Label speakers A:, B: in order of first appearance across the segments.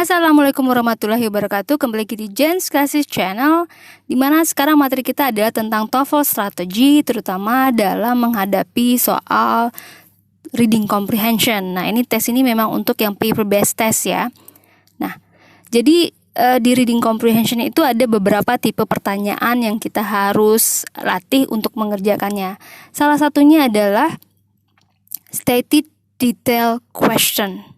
A: Assalamualaikum warahmatullahi wabarakatuh. Kembali lagi di Jen's Classes Channel, dimana sekarang materi kita adalah tentang TOEFL strategi, terutama dalam menghadapi soal reading comprehension. Nah, tes ini memang untuk yang paper based test ya. Nah, jadi di reading comprehension itu ada beberapa tipe pertanyaan yang kita harus latih untuk mengerjakannya. Salah satunya adalah stated detail question.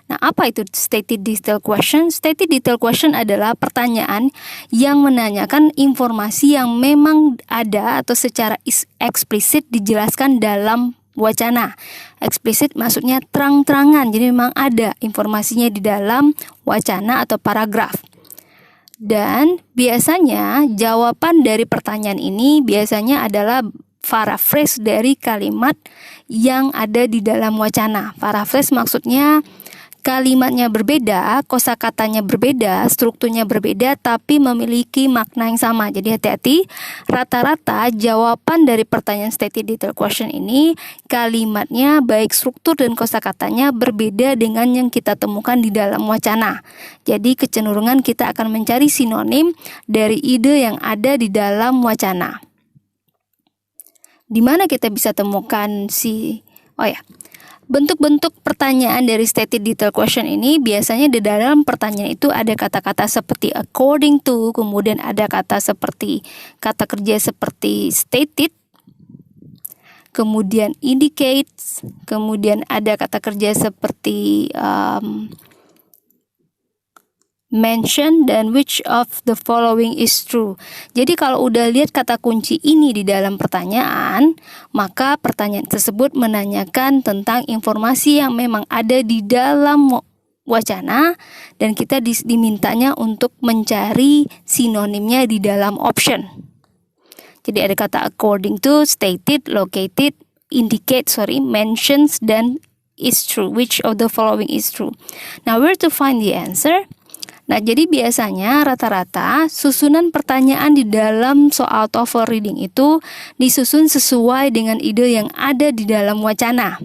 A: Nah, apa itu stated detail question? Stated detail question adalah pertanyaan yang menanyakan informasi yang memang ada atau secara eksplisit dijelaskan dalam wacana. Eksplisit maksudnya terang-terangan, jadi memang ada informasinya di dalam wacana atau paragraf. Dan biasanya jawaban dari pertanyaan ini biasanya adalah paraphrase dari kalimat yang ada di dalam wacana. Paraphrase maksudnya kalimatnya berbeda, kosakatanya berbeda, strukturnya berbeda, tapi memiliki makna yang sama. Jadi hati-hati, rata-rata jawaban dari pertanyaan stated detail question ini, kalimatnya baik struktur dan kosakatanya berbeda dengan yang kita temukan di dalam wacana. Jadi kecenderungan kita akan mencari sinonim dari ide yang ada di dalam wacana. Di mana kita bisa temukan bentuk-bentuk pertanyaan dari stated detail question ini biasanya di dalam pertanyaan itu ada kata-kata seperti according to, kemudian ada kata kerja seperti stated, kemudian indicates, kemudian ada kata kerja seperti mention, dan which of the following is true. Jadi kalau udah lihat kata kunci ini di dalam pertanyaan, maka pertanyaan tersebut menanyakan tentang informasi yang memang ada di dalam wacana, dan kita dimintanya untuk mencari sinonimnya di dalam option. Jadi ada kata according to, stated, located, indicate, mentions, dan is true. Which of the following is true? Now, where to find the answer? Nah, jadi biasanya rata-rata susunan pertanyaan di dalam soal TOEFL reading itu disusun sesuai dengan ide yang ada di dalam wacana.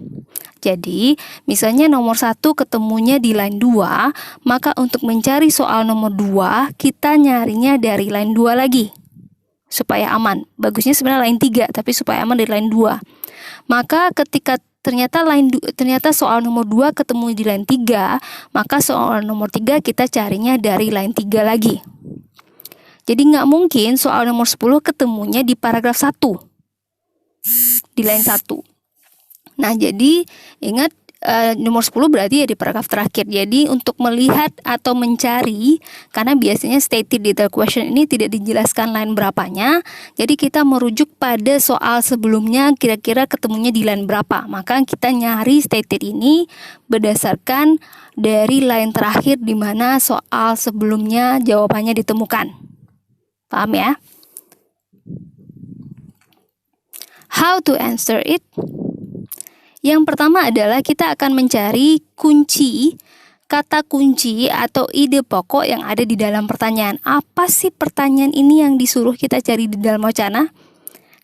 A: Jadi, misalnya nomor 1 ketemunya di line 2, maka untuk mencari soal nomor 2, kita nyarinya dari line 2 lagi, supaya aman. Bagusnya sebenarnya line 3, tapi supaya aman dari line 2. Maka ketika ternyata soal nomor 2 ketemu di line 3, maka soal nomor 3 kita carinya dari line 3 lagi. Jadi nggak mungkin soal nomor 10 ketemunya di paragraf 1, di line 1. Nah, jadi ingat nomor 10 berarti ya di paragraf terakhir. Jadi untuk melihat atau mencari, karena biasanya stated detail question ini tidak dijelaskan line berapanya, jadi kita merujuk pada soal sebelumnya kira-kira ketemunya di line berapa. Maka kita nyari stated ini berdasarkan dari line terakhir di mana soal sebelumnya jawabannya ditemukan. Paham ya? How to answer it? Yang pertama adalah kita akan mencari kata kunci atau ide pokok yang ada di dalam pertanyaan. Apa sih pertanyaan ini yang disuruh kita cari di dalam wacana?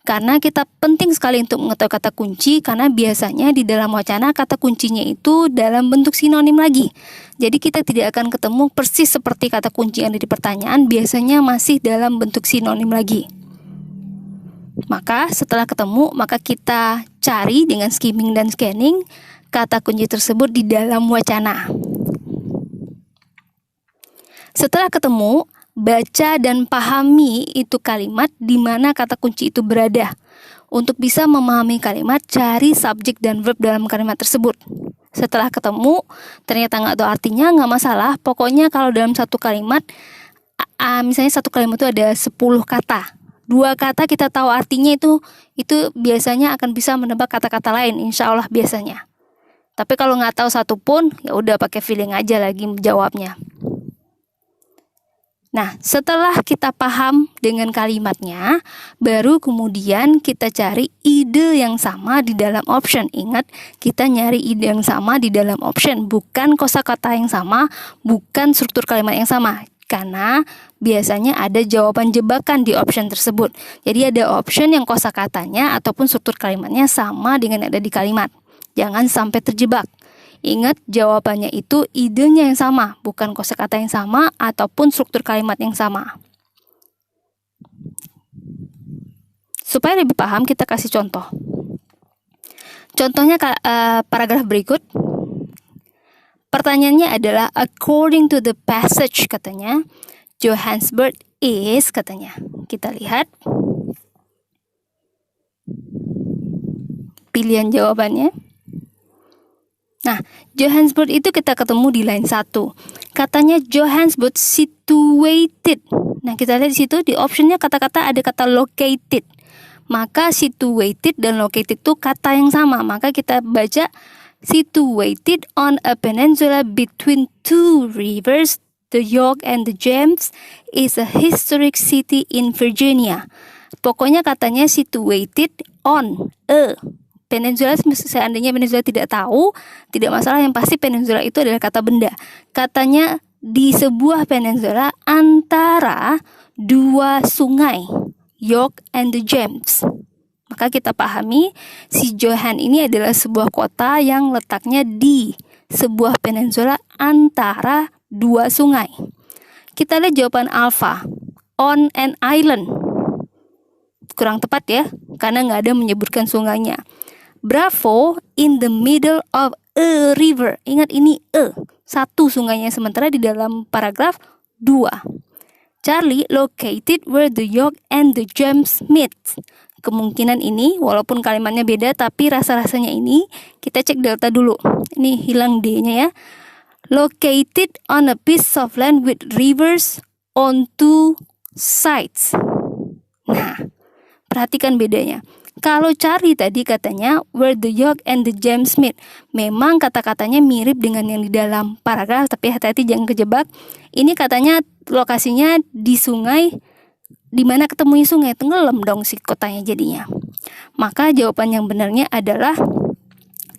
A: Karena kita penting sekali untuk mengetahui kata kunci, karena biasanya di dalam wacana kata kuncinya itu dalam bentuk sinonim lagi. Jadi kita tidak akan ketemu persis seperti kata kunci yang ada di pertanyaan, biasanya masih dalam bentuk sinonim lagi. Maka setelah ketemu, maka kita cari dengan skimming dan scanning kata kunci tersebut di dalam wacana. Setelah ketemu, baca dan pahami itu kalimat di mana kata kunci itu berada. Untuk bisa memahami kalimat, cari subjek dan verb dalam kalimat tersebut. Setelah ketemu, ternyata nggak tahu artinya, nggak masalah. Pokoknya kalau dalam satu kalimat, misalnya satu kalimat itu ada 10 kata. 2 kata kita tahu artinya itu biasanya akan bisa menebak kata-kata lain, insya Allah biasanya. Tapi kalau nggak tahu satu pun, ya udah pakai feeling aja lagi jawabnya. Nah, setelah kita paham dengan kalimatnya, baru kemudian kita cari ide yang sama di dalam option. Ingat, kita nyari ide yang sama di dalam option, bukan kosakata yang sama, bukan struktur kalimat yang sama. Karena biasanya ada jawaban jebakan di option tersebut. Jadi ada option yang kosakatanya ataupun struktur kalimatnya sama dengan yang ada di kalimat. Jangan sampai terjebak. Ingat, jawabannya itu idenya yang sama, bukan kosakata yang sama ataupun struktur kalimat yang sama. Supaya lebih paham, kita kasih contoh. Contohnya paragraf berikut. Pertanyaannya adalah according to the passage, katanya Johannesburg is, katanya. Kita lihat pilihan jawabannya. Nah, Johannesburg itu kita ketemu di line 1. Katanya Johannesburg situated. Nah, kita lihat di situ di optionnya kata-kata ada kata located. Maka situated dan located itu kata yang sama. Maka kita baca situated on a peninsula between two rivers, the York and the James, is a historic city in Virginia. Pokoknya katanya situated on a peninsula. Seandainya peninsula tidak tahu, tidak masalah, yang pasti peninsula itu adalah kata benda. Katanya di sebuah peninsula antara dua sungai, York and the James. Maka kita pahami si Johan ini adalah sebuah kota yang letaknya di sebuah peninsula antara dua sungai. Kita lihat jawaban alpha, on an island. Kurang tepat ya, karena nggak ada menyebutkan sungainya. Bravo, in the middle of a river. Ingat ini satu sungainya, sementara di dalam paragraf 2. Charlie, located where the York and the James meet. Kemungkinan ini, walaupun kalimatnya beda, tapi rasa-rasanya ini, kita cek delta dulu. Ini hilang D-nya ya. Located on a piece of land with rivers on two sides. Nah, perhatikan bedanya. Kalau Charlie tadi katanya where the York and the James meet. Memang kata-katanya mirip dengan yang di dalam paragraf, tapi hati-hati jangan kejebak. Ini katanya lokasinya di sungai, di mana ketemunya sungai, tenggelam dong si kotanya jadinya. Maka jawaban yang benarnya adalah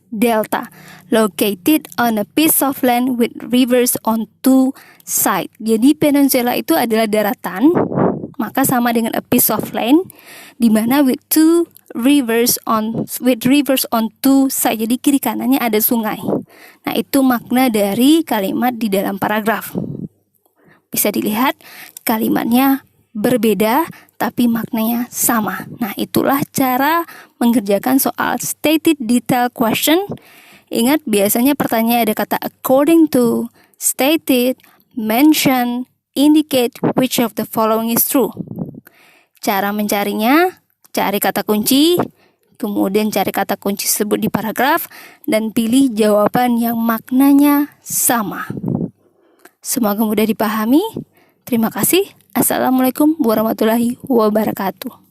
A: delta, located on a piece of land with rivers on two sides. Jadi peninsula itu adalah daratan, maka sama dengan a piece of land, di mana with rivers on two sides. Jadi kiri kanannya ada sungai. Nah, itu makna dari kalimat di dalam paragraf. Bisa dilihat kalimatnya berbeda tapi maknanya sama. Nah, itulah cara mengerjakan soal stated detail question. Ingat, biasanya pertanyaannya ada kata according to, stated, mention, indicate which of the following is true. Cara mencarinya, cari kata kunci, kemudian cari kata kunci tersebut di paragraf, dan pilih jawaban yang maknanya sama. Semoga mudah dipahami. Terima kasih. Assalamualaikum warahmatullahi wabarakatuh.